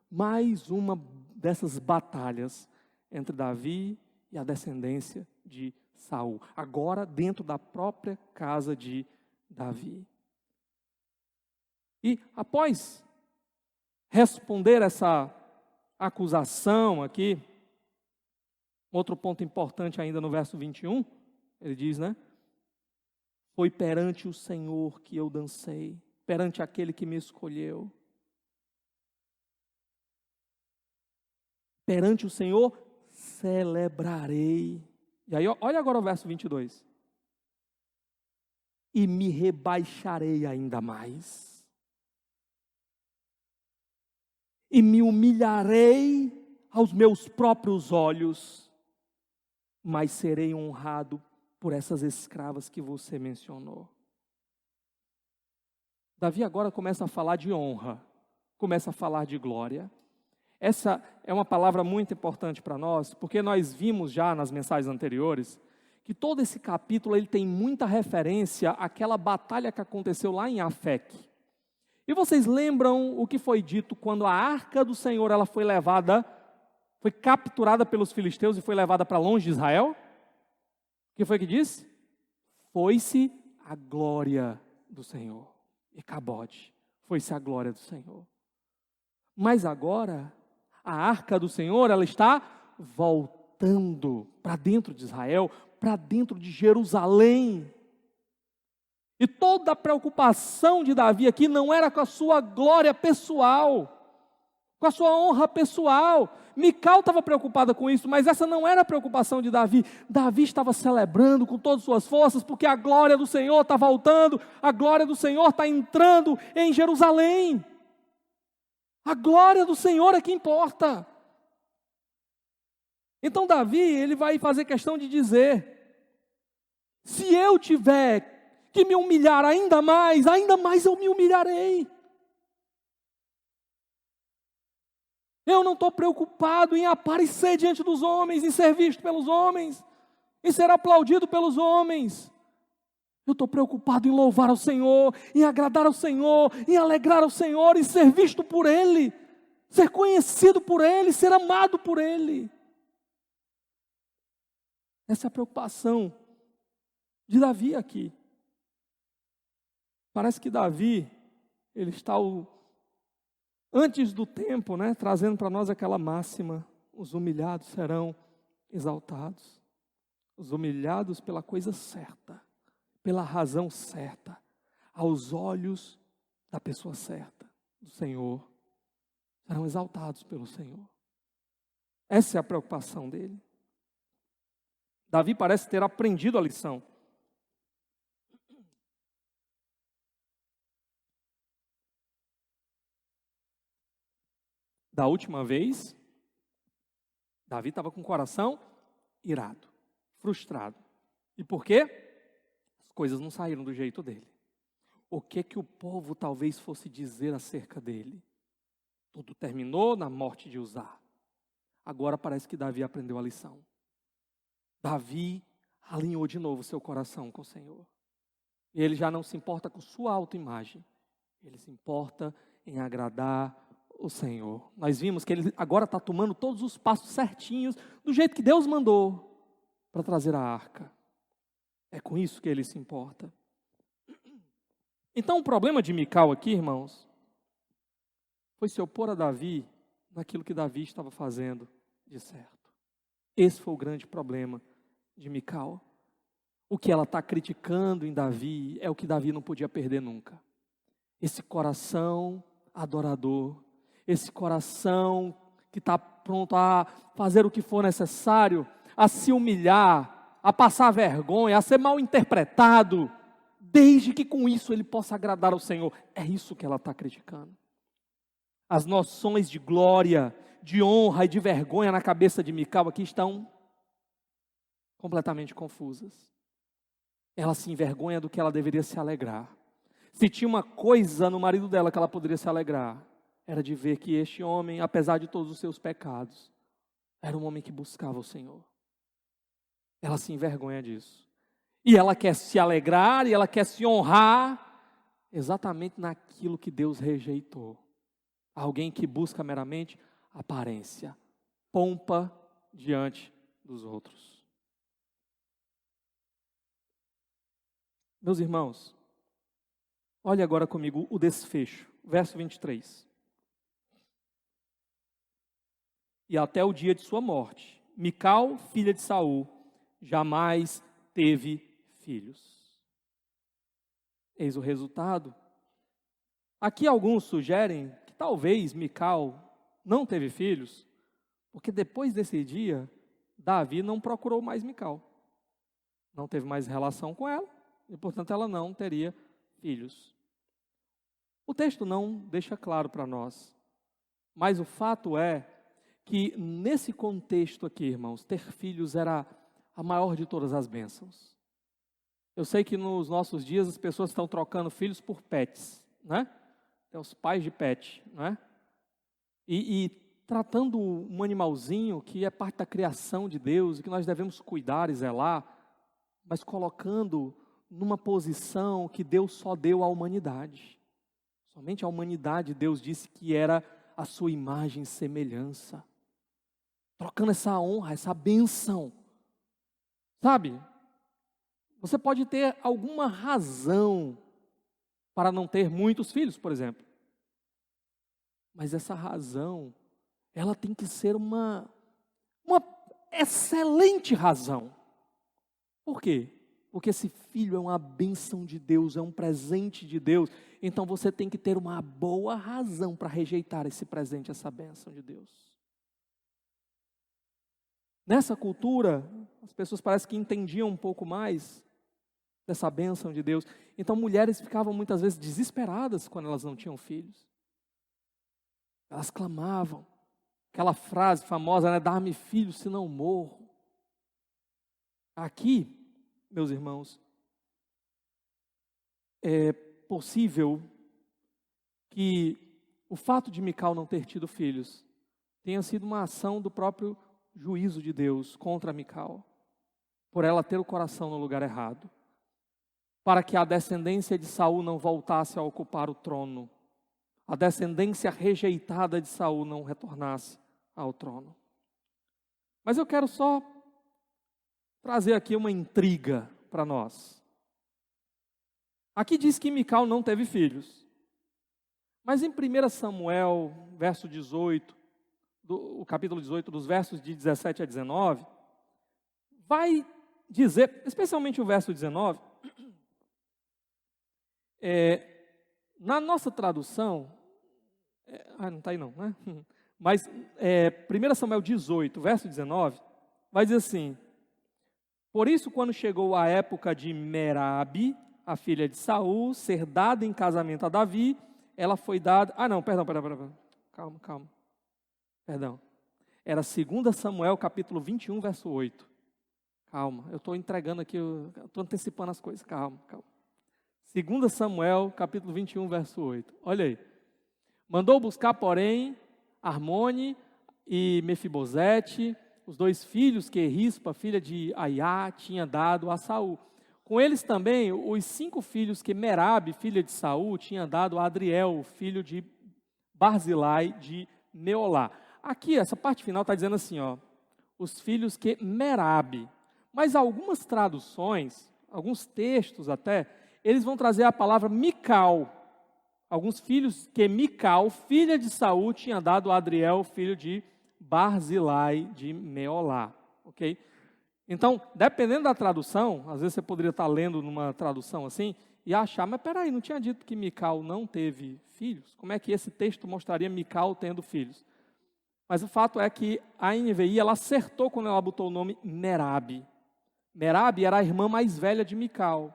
mais uma dessas batalhas entre Davi e a descendência de Saul, agora dentro da própria casa de Davi. E após responder essa acusação aqui, outro ponto importante ainda no verso 21, ele diz, né? Foi perante o Senhor que eu dancei, perante aquele que me escolheu. Perante o Senhor celebrarei. E aí, olha agora o verso 22. E me rebaixarei ainda mais. E me humilharei aos meus próprios olhos, mas serei honrado por essas escravas que você mencionou. Davi agora começa a falar de honra, começa a falar de glória. Essa é uma palavra muito importante para nós, porque nós vimos já nas mensagens anteriores, que todo esse capítulo ele tem muita referência àquela batalha que aconteceu lá em Afec. E vocês lembram o que foi dito quando a arca do Senhor ela foi capturada pelos filisteus e foi levada para longe de Israel? O que foi que disse? Foi-se a glória do Senhor. E Cabode, foi-se a glória do Senhor. Mas agora, a arca do Senhor, ela está voltando para dentro de Israel, para dentro de Jerusalém. E toda a preocupação de Davi aqui não era com a sua glória pessoal, com a sua honra pessoal. Mical estava preocupada com isso, mas essa não era a preocupação de Davi. Davi estava celebrando com todas as suas forças, porque a glória do Senhor está voltando, a glória do Senhor está entrando em Jerusalém. A glória do Senhor é que importa. Então Davi, ele vai fazer questão de dizer, se eu tiver que me humilhar ainda mais eu me humilharei. Eu não estou preocupado em aparecer diante dos homens, em ser visto pelos homens, em ser aplaudido pelos homens. Eu estou preocupado em louvar ao Senhor, em agradar ao Senhor, em alegrar ao Senhor, em ser visto por Ele, ser conhecido por Ele, ser amado por Ele. Essa é a preocupação de Davi aqui. Parece que Davi, ele está antes do tempo, né, trazendo para nós aquela máxima: os humilhados serão exaltados. Os humilhados pela coisa certa, pela razão certa, aos olhos da pessoa certa, do Senhor, serão exaltados pelo Senhor. Essa é a preocupação dele. Davi parece ter aprendido a lição. Da última vez, Davi estava com o coração irado, frustrado. E por quê? As coisas não saíram do jeito dele. O que o povo talvez fosse dizer acerca dele? Tudo terminou na morte de Uzá. Agora parece que Davi aprendeu a lição. Davi alinhou de novo seu coração com o Senhor. E ele já não se importa com sua autoimagem. Ele se importa em agradar o Senhor. Nós vimos que ele agora está tomando todos os passos certinhos, do jeito que Deus mandou, para trazer a arca. É com isso que ele se importa. Então o problema de Mical aqui, irmãos, foi se opor a Davi naquilo que Davi estava fazendo de certo. Esse foi o grande problema de Mical. O que ela está criticando em Davi é o que Davi não podia perder nunca. Esse coração adorador, esse coração que está pronto a fazer o que for necessário, a se humilhar, a passar vergonha, a ser mal interpretado, desde que com isso ele possa agradar ao Senhor. É isso que ela está criticando. As noções de glória, de honra e de vergonha na cabeça de Mical aqui estão completamente confusas. Ela se envergonha do que ela deveria se alegrar. Se tinha uma coisa no marido dela que ela poderia se alegrar, era de ver que este homem, apesar de todos os seus pecados, era um homem que buscava o Senhor. Ela se envergonha disso. E ela quer se alegrar, e ela quer se honrar, exatamente naquilo que Deus rejeitou. Alguém que busca meramente aparência, pompa diante dos outros. Meus irmãos, olhe agora comigo o desfecho, verso 23. E até o dia de sua morte, Mical, filha de Saul, jamais teve filhos. Eis o resultado. Aqui alguns sugerem que talvez Mical não teve filhos, porque depois desse dia, Davi não procurou mais Mical. Não teve mais relação com ela, e portanto ela não teria filhos. O texto não deixa claro para nós, mas o fato é que nesse contexto aqui, irmãos, ter filhos era a maior de todas as bênçãos. Eu sei que nos nossos dias as pessoas estão trocando filhos por pets, né? Tem os pais de pet, né? E tratando um animalzinho que é parte da criação de Deus e que nós devemos cuidar e zelar, mas colocando numa posição que Deus só deu à humanidade. Somente a humanidade Deus disse que era a sua imagem e semelhança. Trocando essa honra, essa bênção. Sabe? Você pode ter alguma razão para não ter muitos filhos, por exemplo. Mas essa razão, ela tem que ser uma excelente razão. Por quê? Porque esse filho é uma bênção de Deus, é um presente de Deus. Então você tem que ter uma boa razão para rejeitar esse presente, essa bênção de Deus. Nessa cultura, as pessoas parecem que entendiam um pouco mais dessa bênção de Deus. Então mulheres ficavam muitas vezes desesperadas quando elas não tinham filhos. Elas clamavam. Aquela frase famosa, né? Dá-me filho, senão morro. Aqui, meus irmãos, é possível que o fato de Mical não ter tido filhos tenha sido uma ação do próprio juízo de Deus contra Mical, por ela ter o coração no lugar errado, para que a descendência de Saul não voltasse a ocupar o trono, a descendência rejeitada de Saul não retornasse ao trono. Mas eu quero só trazer aqui uma intriga para nós. Aqui diz que Mical não teve filhos. Mas em 1 Samuel, verso 18, o capítulo 18, dos versos de 17 a 19, vai dizer, especialmente o verso 19, na nossa tradução, não está aí não, né? Mas 1 Samuel 18, verso 19, vai dizer assim: por isso, quando chegou a época de Merabe, a filha de Saul, ser dada em casamento a Davi, ela foi dada... Calma. Perdão. Era 2 Samuel, capítulo 21, verso 8. Calma, eu estou entregando aqui, estou antecipando as coisas. Calma. 2 Samuel, capítulo 21, verso 8. Olha aí. Mandou buscar, porém, Armone e Mefibosete, os 2 filhos que Rispa, filha de Aiá, tinha dado a Saul. Com eles também os 5 filhos que Merabe, filha de Saul, tinha dado a Adriel, filho de Barzilai de Meolá. Aqui, essa parte final está dizendo assim, os filhos que Merabe. Mas algumas traduções, alguns textos até, eles vão trazer a palavra Mical. Alguns filhos que Mical, filha de Saul, tinha dado a Adriel, filho de Barzilai de Meolá. Ok? Então, dependendo da tradução, às vezes você poderia estar lendo numa tradução assim e achar, mas peraí, não tinha dito que Mical não teve filhos? Como é que esse texto mostraria Mical tendo filhos? Mas o fato é que a NVI, ela acertou quando ela botou o nome Merabe. Merabe era a irmã mais velha de Mical.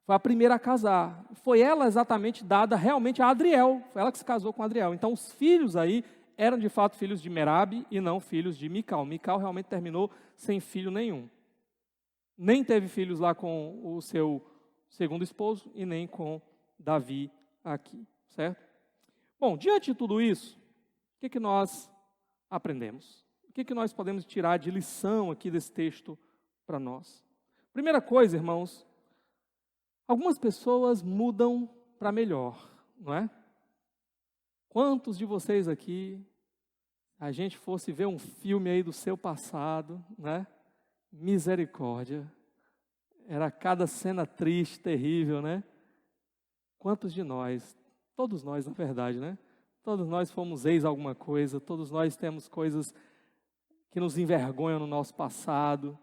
Foi a primeira a casar. Foi ela exatamente dada realmente a Adriel. Foi ela que se casou com Adriel. Então, os filhos aí eram de fato filhos de Merabe e não filhos de Mical. Mical realmente terminou sem filho nenhum. Nem teve filhos lá com o seu segundo esposo e nem com Davi aqui, certo? Bom, diante de tudo isso, o que nós aprendemos? O que nós podemos tirar de lição aqui desse texto para nós? Primeira coisa, irmãos, algumas pessoas mudam para melhor, não é? Quantos de vocês aqui, a gente fosse ver um filme aí do seu passado, né? Misericórdia. Era cada cena triste, terrível, né? Quantos de nós, todos nós na verdade, né? Todos nós fomos ex alguma coisa, todos nós temos coisas que nos envergonham no nosso passado,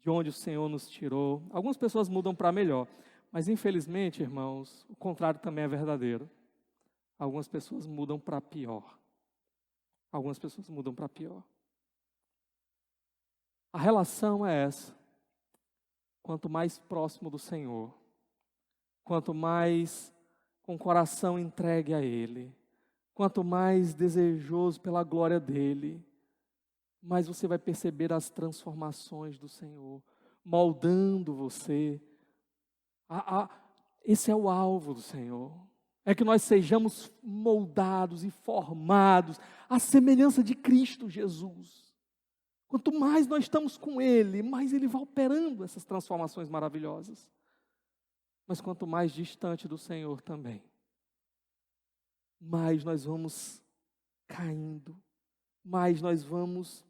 de onde o Senhor nos tirou. Algumas pessoas mudam para melhor, mas infelizmente, irmãos, o contrário também é verdadeiro. Algumas pessoas mudam para pior. Algumas pessoas mudam para pior. A relação é essa. Quanto mais próximo do Senhor, quanto mais com o coração entregue a Ele, quanto mais desejoso pela glória dEle, mais você vai perceber as transformações do Senhor, moldando você. Esse é o alvo do Senhor. É que nós sejamos moldados e formados à semelhança de Cristo Jesus. Quanto mais nós estamos com Ele, mais Ele vai operando essas transformações maravilhosas. Mas quanto mais distante do Senhor também, mais nós vamos caindo, mais nós vamos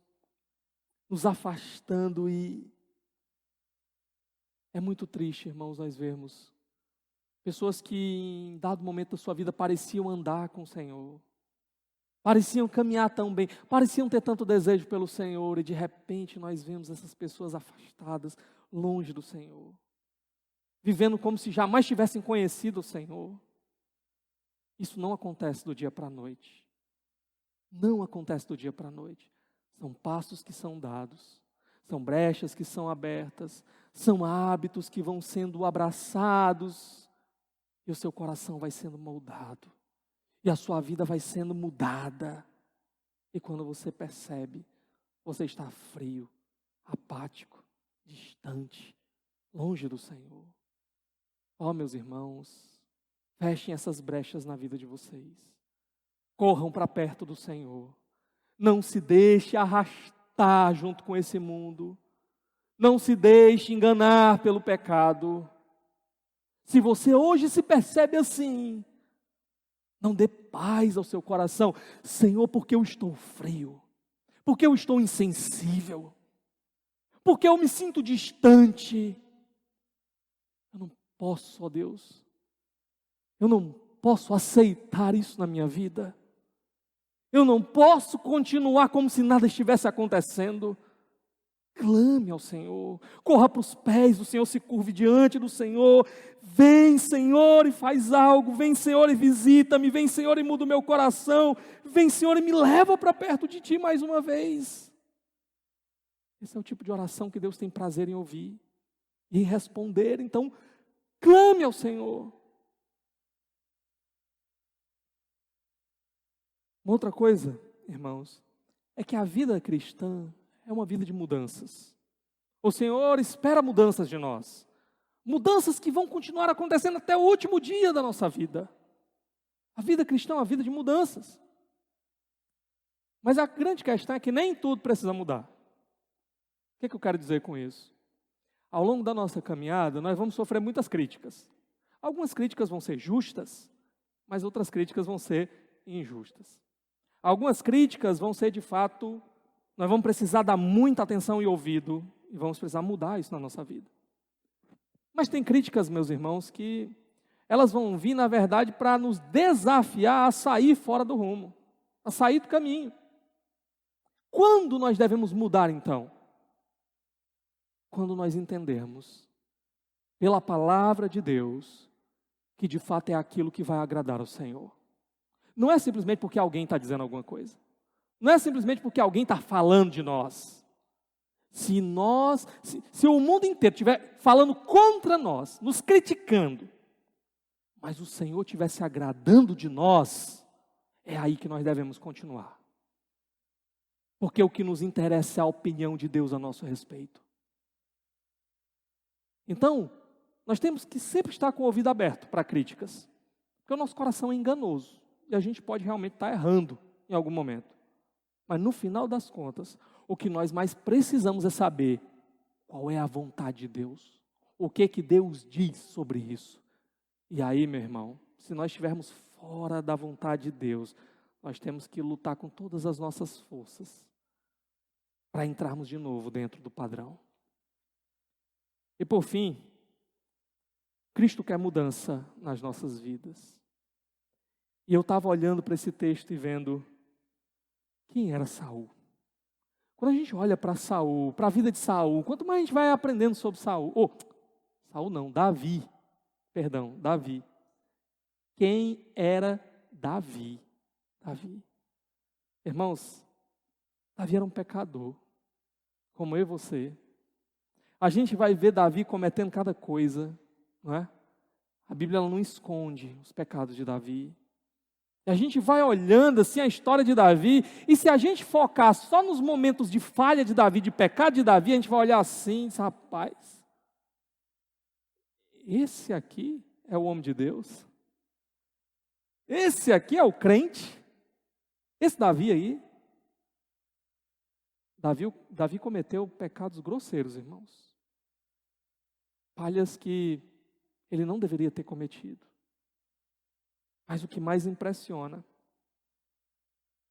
nos afastando e é muito triste, irmãos, nós vermos pessoas que em dado momento da sua vida pareciam andar com o Senhor, pareciam caminhar tão bem, pareciam ter tanto desejo pelo Senhor, e de repente nós vemos essas pessoas afastadas, longe do Senhor, vivendo como se jamais tivessem conhecido o Senhor. Isso não acontece do dia para a noite. Não acontece do dia para a noite. São passos que são dados, são brechas que são abertas, são hábitos que vão sendo abraçados, e o seu coração vai sendo moldado, e a sua vida vai sendo mudada. E quando você percebe, você está frio, apático, distante, longe do Senhor. Ó, meus irmãos, fechem essas brechas na vida de vocês. Corram para perto do Senhor. Não se deixe arrastar junto com esse mundo. Não se deixe enganar pelo pecado. Se você hoje se percebe assim, não dê paz ao seu coração. Senhor, porque eu estou frio? Porque eu estou insensível? Porque eu me sinto distante? Eu não posso, ó Deus. Eu não posso aceitar isso na minha vida. Eu não posso continuar como se nada estivesse acontecendo. Clame ao Senhor, corra para os pés do Senhor, se curve diante do Senhor. Vem, Senhor, e faz algo. Vem, Senhor, e visita-me. Vem, Senhor, e muda o meu coração. Vem, Senhor, e me leva para perto de Ti mais uma vez. Esse é o tipo de oração que Deus tem prazer em ouvir e em responder. Então, clame ao Senhor. Uma outra coisa, irmãos, é que a vida cristã é uma vida de mudanças. O Senhor espera mudanças de nós. Mudanças que vão continuar acontecendo até o último dia da nossa vida. A vida cristã é uma vida de mudanças. Mas a grande questão é que nem tudo precisa mudar. O que eu quero dizer com isso? Ao longo da nossa caminhada, nós vamos sofrer muitas críticas. Algumas críticas vão ser justas, mas outras críticas vão ser injustas. Algumas críticas vão ser de fato... Nós vamos precisar dar muita atenção e ouvido, e vamos precisar mudar isso na nossa vida. Mas tem críticas, meus irmãos, que elas vão vir, na verdade, para nos desafiar a sair fora do rumo, a sair do caminho. Quando nós devemos mudar, então? Quando nós entendermos, pela palavra de Deus, que de fato é aquilo que vai agradar ao Senhor. Não é simplesmente porque alguém está dizendo alguma coisa. Não é simplesmente porque alguém está falando de nós. Se o mundo inteiro estiver falando contra nós, nos criticando, mas o Senhor estiver se agradando de nós, é aí que nós devemos continuar. Porque o que nos interessa é a opinião de Deus a nosso respeito. Então, nós temos que sempre estar com o ouvido aberto para críticas. Porque o nosso coração é enganoso. E a gente pode realmente estar errando em algum momento. Mas no final das contas, o que nós mais precisamos é saber qual é a vontade de Deus. O que Deus diz sobre isso. E aí, meu irmão, se nós estivermos fora da vontade de Deus, nós temos que lutar com todas as nossas forças para entrarmos de novo dentro do padrão. E por fim, Cristo quer mudança nas nossas vidas. E eu estava olhando para esse texto e vendo quem era Saul. Quando a gente olha para Saul, para a vida de Saul, quanto mais a gente vai aprendendo sobre Saul, Saul não, Davi. Quem era Davi? Irmãos, Davi era um pecador, como eu e você. A gente vai ver Davi cometendo cada coisa, não é? A Bíblia ela não esconde os pecados de Davi. E a gente vai olhando assim a história de Davi, e se a gente focar só nos momentos de falha de Davi, de pecado de Davi, a gente vai olhar assim, rapaz, esse aqui é o homem de Deus? Esse aqui é o crente? Esse Davi aí? Davi cometeu pecados grosseiros, irmãos. Falhas que ele não deveria ter cometido. Mas o que mais impressiona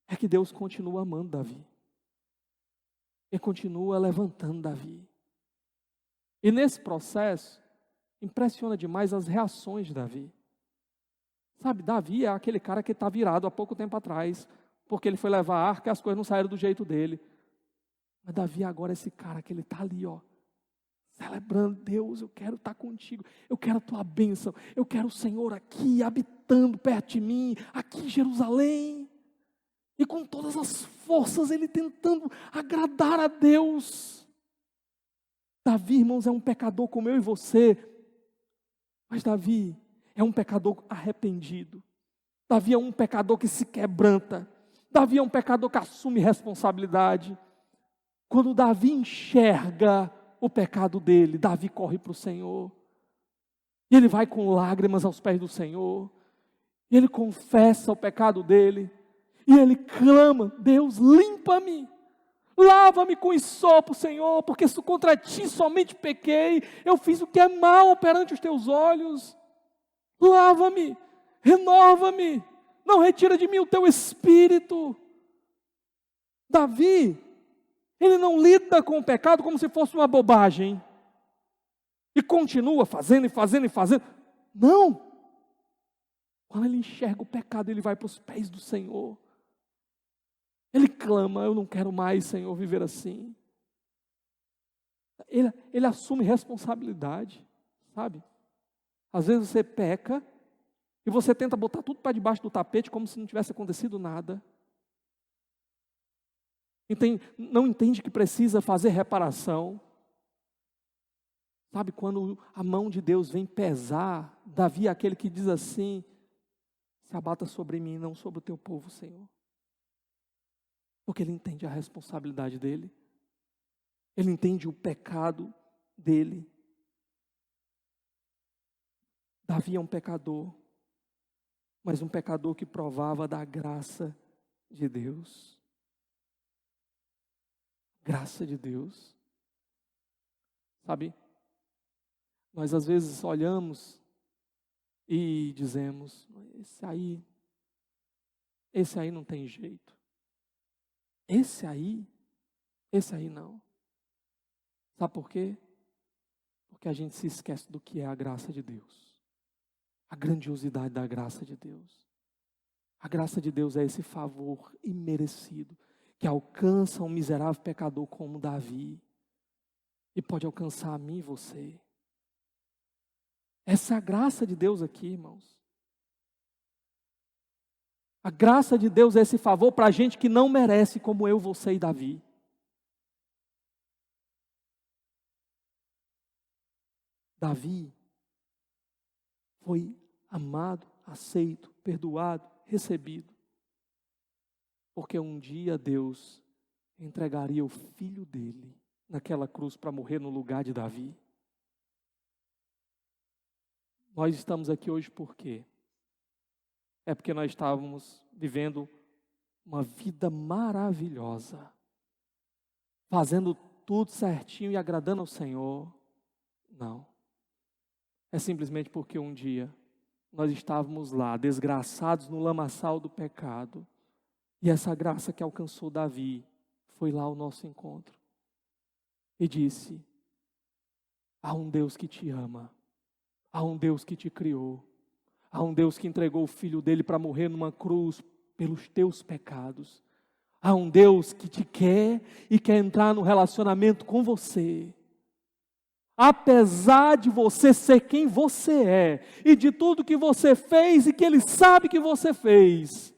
é que Deus continua amando Davi. Ele continua levantando Davi. E nesse processo, impressiona demais as reações de Davi. Sabe, Davi é aquele cara que está virado há pouco tempo atrás, porque ele foi levar a arca e as coisas não saíram do jeito dele. Mas Davi agora é esse cara que ele está ali, celebrando, Deus, eu quero estar contigo, eu quero a tua bênção, eu quero o Senhor aqui, habitando perto de mim, aqui em Jerusalém, e com todas as forças ele tentando agradar a Deus. Davi, irmãos, é um pecador como eu e você, mas Davi é um pecador arrependido, Davi é um pecador que se quebranta, Davi é um pecador que assume responsabilidade. Quando Davi enxerga o pecado dele, Davi corre para o Senhor. E ele vai com lágrimas aos pés do Senhor. E ele confessa o pecado dele. E ele clama: Deus, limpa-me. Lava-me com hisopo, Senhor, porque contra ti somente pequei. Eu fiz o que é mal perante os teus olhos. Lava-me, renova-me. Não retira de mim o teu espírito. Davi, ele não lida com o pecado como se fosse uma bobagem. E continua fazendo e fazendo e fazendo. Não. Quando ele enxerga o pecado, ele vai para os pés do Senhor. Ele clama: eu não quero mais, Senhor, viver assim. Ele assume responsabilidade, sabe? Às vezes você peca e você tenta botar tudo para debaixo do tapete como se não tivesse acontecido nada. Não entende que precisa fazer reparação. Sabe, quando a mão de Deus vem pesar, Davi é aquele que diz assim: se abata sobre mim, não sobre o teu povo, Senhor. Porque ele entende a responsabilidade dele. Ele entende o pecado dele. Davi é um pecador, mas um pecador que provava da graça de Deus. Graça de Deus. Sabe, nós às vezes olhamos e dizemos: esse aí não tem jeito. Esse aí não. Sabe por quê? Porque a gente se esquece do que é a graça de Deus. A grandiosidade da graça de Deus. A graça de Deus é esse favor imerecido que alcança um miserável pecador como Davi e pode alcançar a mim e você. Essa é a graça de Deus aqui, irmãos. A graça de Deus é esse favor para a gente que não merece, como eu, você e Davi. Davi foi amado, aceito, perdoado, recebido. Porque um dia Deus entregaria o filho dele naquela cruz para morrer no lugar de Davi. Nós estamos aqui hoje por quê? É porque nós estávamos vivendo uma vida maravilhosa, fazendo tudo certinho e agradando ao Senhor. Não. É simplesmente porque um dia nós estávamos lá, desgraçados no lamaçal do pecado, e essa graça que alcançou Davi foi lá ao nosso encontro e disse: há um Deus que te ama, há um Deus que te criou, há um Deus que entregou o filho dele para morrer numa cruz pelos teus pecados. Há um Deus que te quer e quer entrar no relacionamento com você. Apesar de você ser quem você é e de tudo que você fez e que Ele sabe que você fez,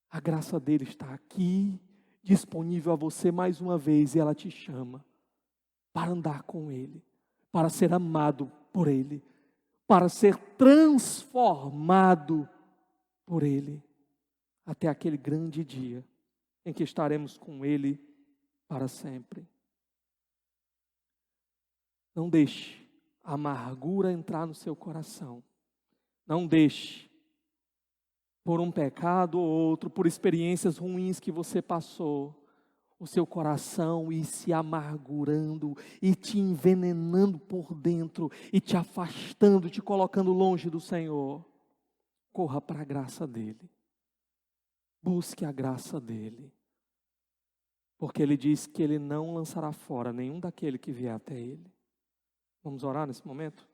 a graça dele está aqui, disponível a você mais uma vez, e ela te chama para andar com Ele, para ser amado por Ele, para ser transformado por Ele, até aquele grande dia em que estaremos com Ele para sempre. Não deixe a amargura entrar no seu coração. Não deixe, por um pecado ou outro, por experiências ruins que você passou, o seu coração ir se amargurando e te envenenando por dentro e te afastando, te colocando longe do Senhor. Corra para a graça dEle. Busque a graça dEle. Porque Ele diz que Ele não lançará fora nenhum daquele que vier até Ele. Vamos orar nesse momento?